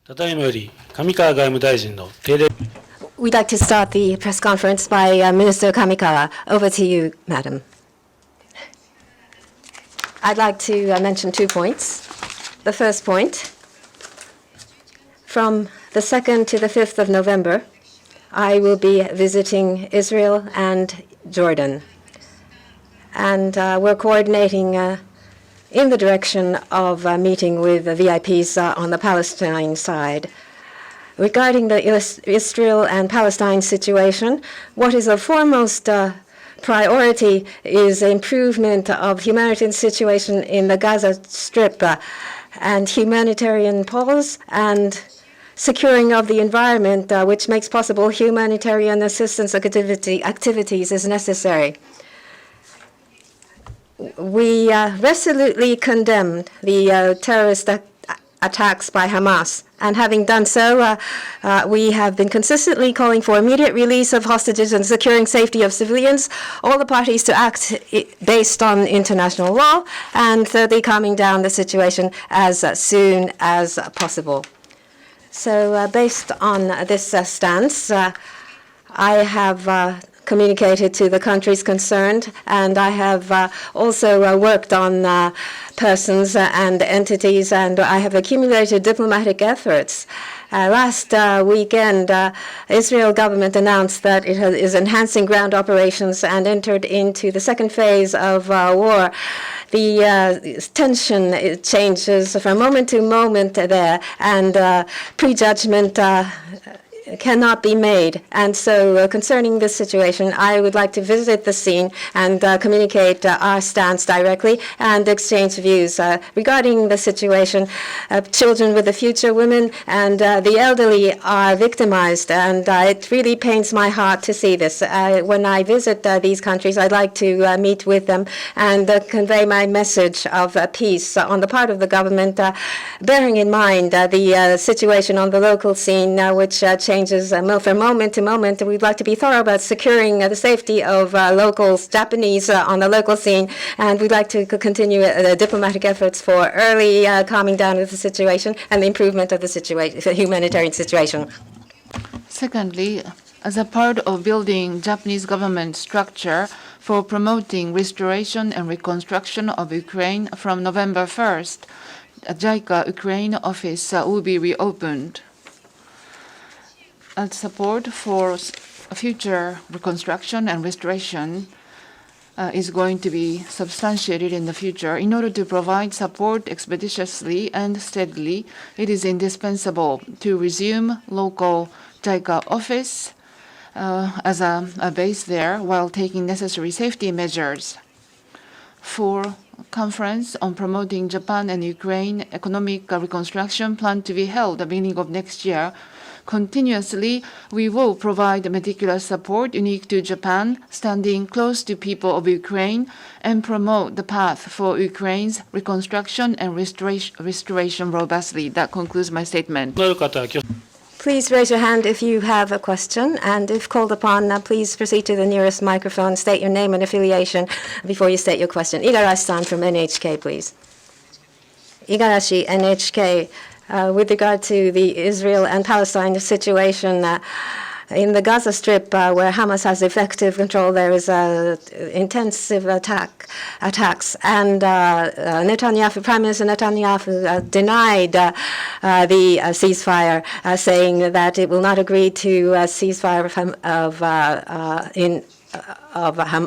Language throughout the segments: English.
ただいまより上川外務大臣の定例 We'd like to start the press conference by Minister Kamikawa. Over to you, Madam. I'd like to mention 2 points. The first point, from the 2nd to the 5th of November, I will be visiting Israel and Jordan. And we're coordinating in the direction of meeting with the VIPs on the Palestine side. Regarding the Israel and Palestine situation, what is of foremost priority is improvement of humanitarian situation in the Gaza Strip and humanitarian pause and securing of the environment which makes possible humanitarian assistance activities is necessary. We resolutely condemned the terrorist attacks by Hamas. And having done so, we have been consistently calling for immediate release of hostages and securing safety of civilians, all the parties to act based on international law, and thirdly, calming down the situation as soon as possible. So based on this stance, I have communicated to the countries concerned, and I have also worked on persons and entities, and I have accumulated diplomatic efforts. Last weekend, Israel government announced that it is enhancing ground operations and entered into the second phase of war. The tension changes from moment to moment there, and prejudgment cannot be made. And so concerning this situation, I would like to visit the scene and communicate our stance directly and exchange views. Regarding the situation, children with the future, women, and the elderly are victimized, and it really pains my heart to see this. When I visit these countries, I'd like to meet with them and convey my message of peace on the part of the government, bearing in mind the situation on the local scene, which changes from moment to moment. We'd like to be thorough about securing the safety of locals, Japanese on the local scene, and we'd like to continue diplomatic efforts for early calming down of the situation and the improvement of the situation, the humanitarian situation. Secondly, as a part of building Japanese government structure for promoting restoration and reconstruction of Ukraine from November 1st, a JICA Ukraine office will be reopened. And support for future reconstruction and restoration is going to be substantiated in the future. In order to provide support expeditiously and steadily, it is indispensable to resume local JICA office as a base there while taking necessary safety measures. For conference on promoting Japan and Ukraine economic reconstruction planned to be held at the beginning of next year. Continuously, we will provide meticulous support unique to Japan, standing close to people of Ukraine, and promote the path for Ukraine's reconstruction and restoration robustly. That concludes my statement. Please raise your hand if you have a question, and if called upon, please proceed to the nearest microphone, state your name and affiliation before you state your question. Igarashi-san from NHK, please. Igarashi, NHK. With regard to the Israel and Palestine situation, in the Gaza Strip, where Hamas has effective control, there is intensive attacks, and Prime Minister Netanyahu denied the ceasefire, saying that it will not agree to a ceasefire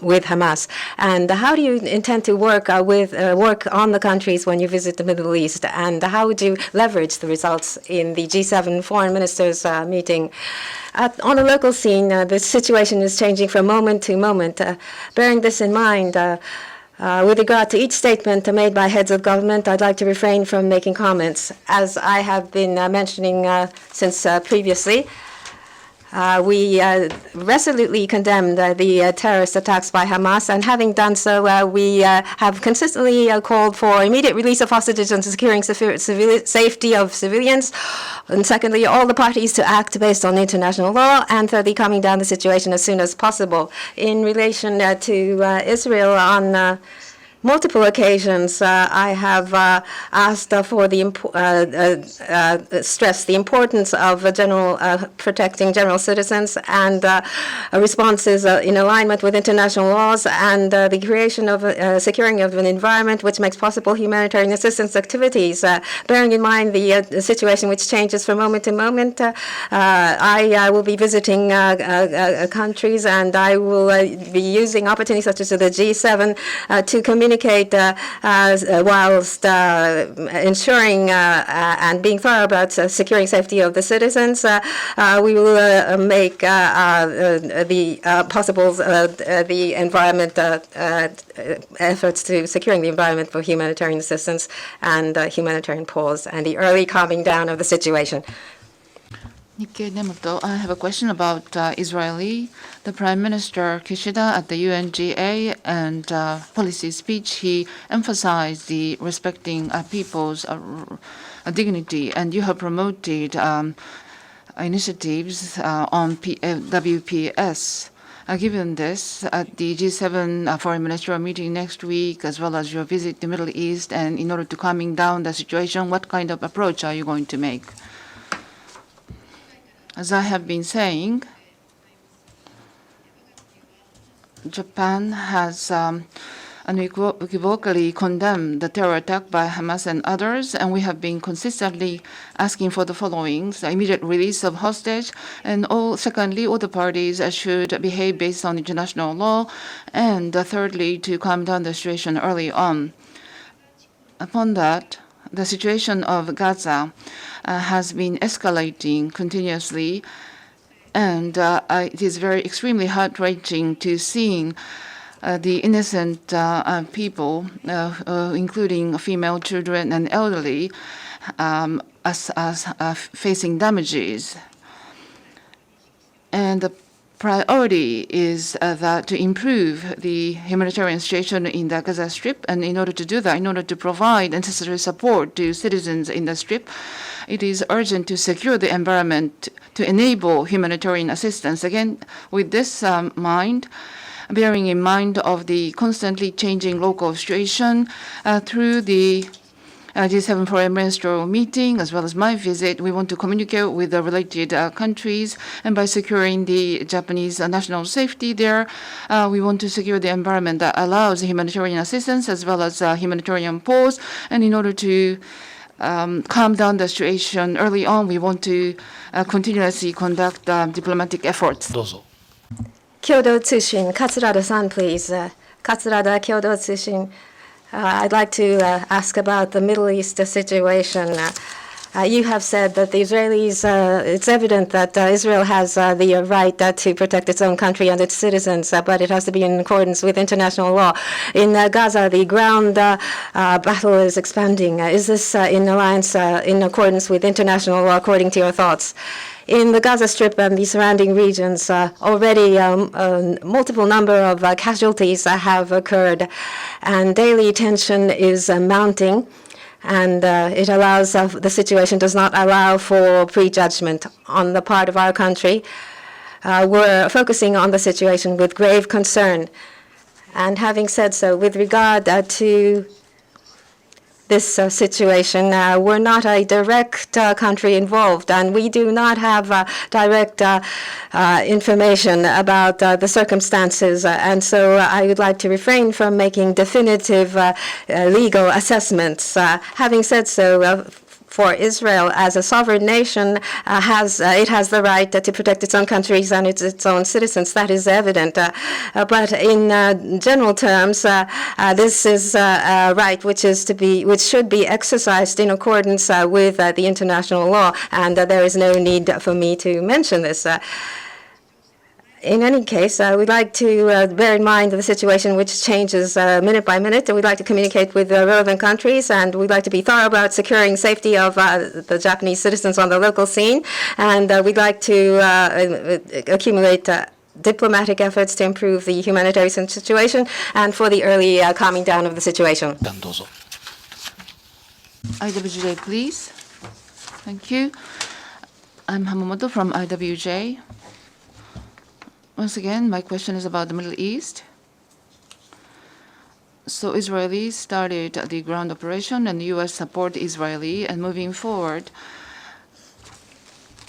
with Hamas. And how do you intend to work work on the countries when you visit the Middle East? And how would you leverage the results in the G7 foreign ministers meeting? On the local scene, the situation is changing from moment to moment. Bearing this in mind, with regard to each statement made by heads of government, I'd like to refrain from making comments. As I have been mentioning since previously, we resolutely condemned the terrorist attacks by Hamas, and having done so, we have consistently called for immediate release of hostages and securing safety of civilians. And secondly, all the parties to act based on international law, and thirdly, calming down the situation as soon as possible. In relation to Israel, on multiple occasions, I have asked for the stress the importance of protecting general citizens and responses in alignment with international laws and the creation of securing of an environment which makes possible humanitarian assistance activities. Bearing in mind the situation which changes from moment to moment, I will be visiting countries, and I will be using opportunities such as the G7 to communicate whilst ensuring and being thorough about securing safety of the citizens. We will make the possible the environment efforts to securing the environment for humanitarian assistance and humanitarian pause and the early calming down of the situation. Nikkei Nemoto, I have a question about Israeli. The Prime Minister Kishida at the UNGA and policy speech, he emphasized the respecting people's dignity, and you have promoted initiatives on WPS. Given this, at the G7 foreign ministerial meeting next week, as well as your visit to Middle East, and in order to calming down the situation, what kind of approach are you going to make? As I have been saying, Japan has unequivocally condemned the terror attack by Hamas and others, and we have been consistently asking for the following: the immediate release of hostage, and secondly, all the parties should behave based on international law, and thirdly, to calm down the situation early on. Upon that, the situation of Gaza has been escalating continuously, and it is extremely heart-wrenching to see the innocent people, including female children and elderly, facing damages. And the priority is that to improve the humanitarian situation in the Gaza Strip, and in order to do that, in order to provide necessary support to citizens in the Strip, it is urgent to secure the environment to enable humanitarian assistance. Again, with this mind, bearing in mind of the constantly changing local situation, through the G7 foreign ministerial meeting, as well as my visit, we want to communicate with the related countries, and by securing the Japanese national safety there, we want to secure the environment that allows humanitarian assistance as well as humanitarian pause. And in order to calm down the situation early on, we want to continuously conduct diplomatic efforts. どうぞ。共同通信、桂田さん please. 桂田共同通信. I'd like to ask about the Middle East situation. You have said that the Israelis, it's evident that Israel has the right to protect its own country and its citizens, but it has to be in accordance with international law. In Gaza, the ground battle is expanding. Is this in accordance with international law, according to your thoughts? In the Gaza Strip and the surrounding regions, already multiple number of casualties have occurred, and daily tension is mounting, and it allows the situation does not allow for prejudgment on the part of our country. We're focusing on the situation with grave concern. And having said so, with regard to this situation, we're not a direct country involved, and we do not have direct information about the circumstances. And so I would like to refrain from making definitive legal assessments. Having said so, for Israel as a sovereign nation has the right to protect its own countries and its own citizens. That is evident. But in general terms, this is a right which should be exercised in accordance with the international law, and there is no need for me to mention this. In any case, we'd like to bear in mind the situation which changes minute by minute. We'd like to communicate with the relevant countries, and we'd like to be thorough about securing safety of the Japanese citizens on the local scene. And we'd like to accumulate diplomatic efforts to improve the humanitarian situation and for the early calming down of the situation. どうぞ。 IWJ, please. Thank you. I'm Hamamoto from IWJ. Once again, my question is about the Middle East. So Israelis started the ground operation, and the U.S. support Israeli. And moving forward,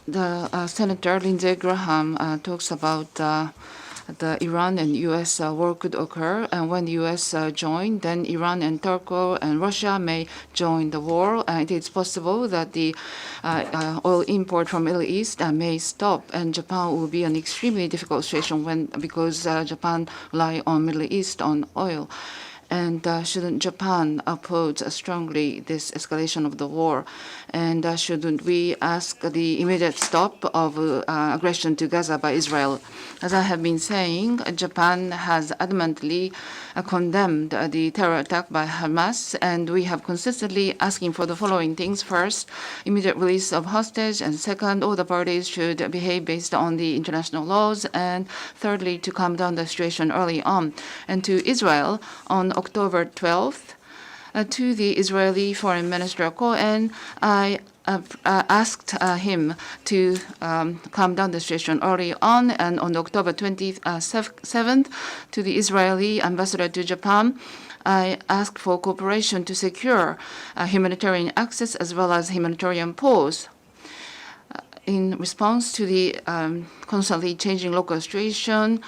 the Senator Lindsey Graham talks about the Iran and U.S. War could occur, and when the U.S. join, then Iran and Turkey and Russia may join the war. It is possible that the oil import from Middle East may stop, and Japan will be an extremely difficult situation because Japan rely on Middle East on oil. And shouldn't Japan oppose strongly this escalation of the war? And shouldn't we ask the immediate stop of aggression to Gaza by Israel? As I have been saying, Japan has adamantly condemned the terror attack by Hamas, and we have consistently asking for the following things. First, immediate release of hostage, and second, all the parties should behave based on the international laws, and thirdly, to calm down the situation early on. And to Israel, on October 12th, to the Israeli Foreign Minister Cohen, I asked him to calm down the situation early on, and on October 27th, to the Israeli ambassador to Japan, I asked for cooperation to secure humanitarian access as well as humanitarian pause. In response to the constantly changing local situation,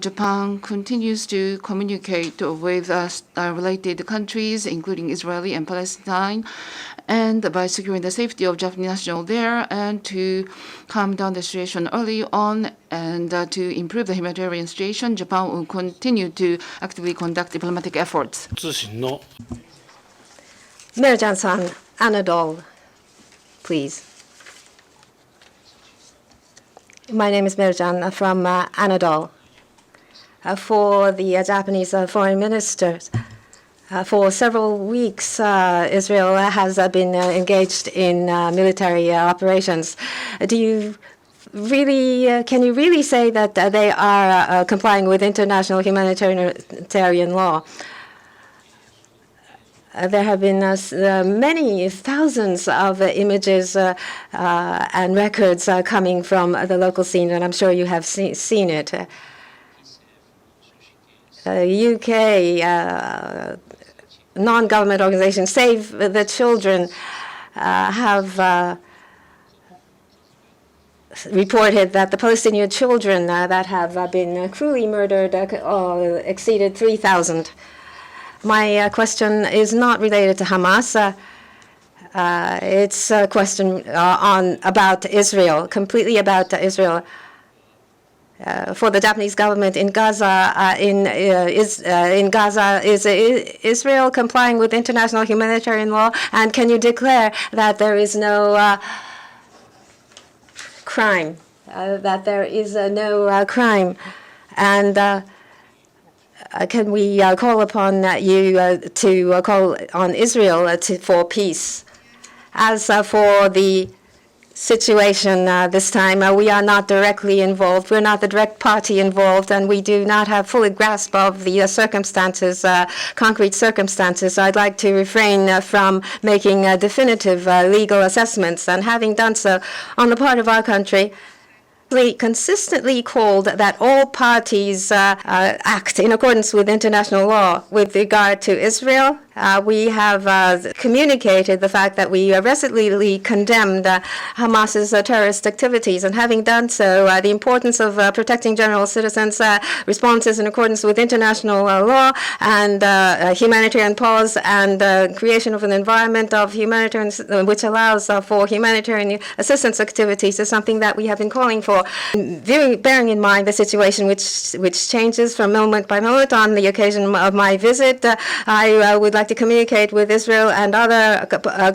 Japan continues to communicate with related countries, including Israel and Palestine, and by securing the safety of Japanese nationals there, and to calm down the situation early on, and to improve the humanitarian situation, Japan will continue to actively conduct diplomatic efforts. 通信の Merijan-san, Anadol, please. My name is Merijan from Anadol. For the Japanese foreign ministers, for several weeks, Israel has been engaged in military operations. Can you really say that they are complying with international humanitarian law? There have been many thousands of images and records coming from the local scene, and I'm sure you have seen it. UK non-government organizations, Save the Children, have reported that the Palestinian children that have been cruelly murdered exceeded 3,000. My question is not related to Hamas. It's a question about Israel, completely about Israel. For the Japanese government in Gaza, is Israel complying with international humanitarian law? And can you declare that there is no crime? That there is no crime? And can we call upon you to call on Israel for peace? As for the situation this time, we are not directly involved. We're not the direct party involved, and we do not have full grasp of the circumstances, concrete circumstances. I'd like to refrain from making definitive legal assessments, and having done so on the part of our country, we consistently called that all parties act in accordance with international law. With regard to Israel, we have communicated the fact that we resolutely condemned Hamas's terrorist activities, and having done so, the importance of protecting general citizens, responses in accordance with international law, and humanitarian pause, and creation of an environment of humanitarian which allows for humanitarian assistance activities is something that we have been calling for. Bearing in mind the situation which changes from moment by moment on the occasion of my visit, I would like to communicate with Israel and other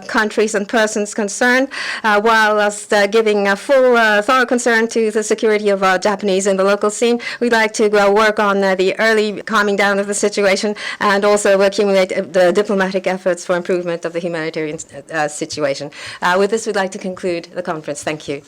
countries and persons concerned, whilst giving a full, thorough concern to the security of Japanese in the local scene. We'd like to work on the early calming down of the situation, and also accumulate the diplomatic efforts for improvement of the humanitarian situation. With this, we'd like to conclude the conference. Thank you.